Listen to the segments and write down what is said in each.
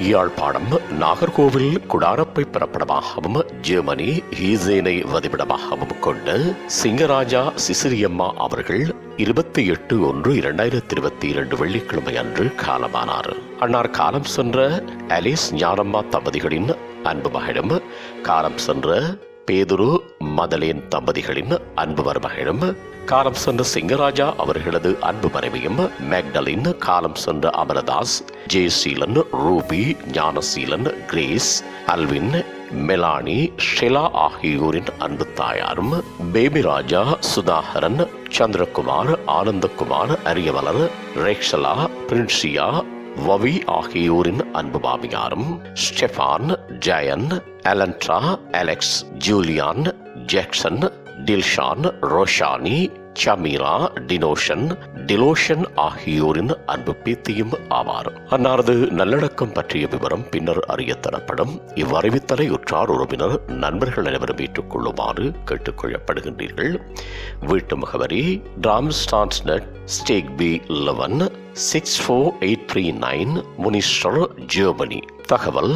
Yazhpanam Nagercoil குடாரப்பை பிறப்பிடமாகவும் Germany ஹீசேனை வதிவிடமாகவும் கொண்ட சிங்கராஜா சிசிரியம்மா அவர்கள் 28/1/2022 வெள்ளிக்கிழமை அன்று காலமானார். அன்னார் காலம் சென்ற அலிஸ் ஞானம்மா தம்பதிகளின் அன்பு மகனும், காலம் சென்ற பேதுரு மதலேன் தம்பதிகளின் அன்பு மருமகனும், காலம் சென்ற சிங்கராஜா அவர்களது அன்பு மனைவியும், மேக்டலின், காலம் சென்ற Amaradas, Jeyaseelan, Ruby, Gnanaseelan, Grace, Alvin, Melanie, Sheila ஆகியோரின் அன்பு தாயாரும், பேபி ராஜா, சுதாகரன், சந்திரகுமார், ஆனந்தகுமார், அரியவலர், ரேக்ஷலா, பிரின்சியா, வவி ஆகியோரின் அன்பு மாமியாரும், Stefan, Jayan, Alandra, Alex, Julian, Jackson, Dilshan, Roshani, Sameera, Dinoshan, Diloshan ஆகியோரின் அன்பு பேத்தியும் ஆவார். அன்னாரது நல்லடக்கம் பற்றிய விவரம் பின்னர் அறிய தரப்படும். இவ்வறிவித்தலை உற்றார் உறவினர் நண்பர்கள் அனைவரும் ஏற்றுக்கொள்ளுமாறு கேட்டுக்கொள்ளப்படுகின்றீர்கள். வீட்டு முகவரி டிராம்ஸ்டான்ஸ்நெட், ஸ்டேக் பி 11 64839, முனிஸ்டர், ஜெர்மனி. தகவல்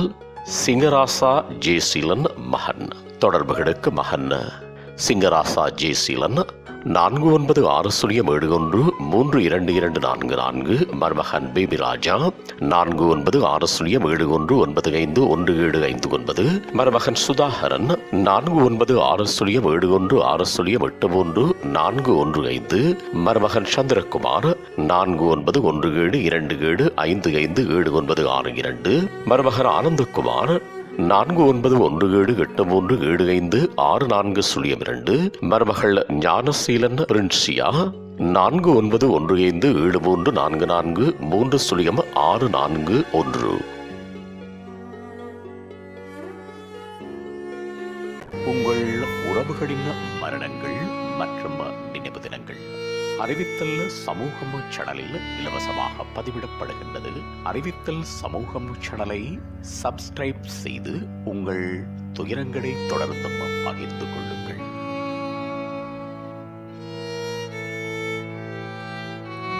சிங்கராசா ஜெயசீலன் மகன். தொடர்புகளுக்கு மகன் சிங்கராசா ஜெயசீலன் 4960732244, மருமகன் பேபி ராஜா 496071951759, மருமகன் சுதாகரன் 496071638415, மருமகன் சந்திரகுமார் 491727557962, மருமகன் ஆனந்தகுமார் 491783756402, மருமகள் ஞானசீலன் பிரின்சியா 491574430641. உங்கள் உறவுகளின் மரணங்கள் மற்றும் நினைவு தினங்கள் அறிவித்தல் சமூகம் சேனலில் இலவசமாக பதிவிடப்படுகின்றது. அறிவித்தல் சமூகம் சேனலை சப்ஸ்கிரைப் செய்து உங்கள் துயரங்களை தொடர்ந்து பகிர்ந்து கொள்ளுங்கள்.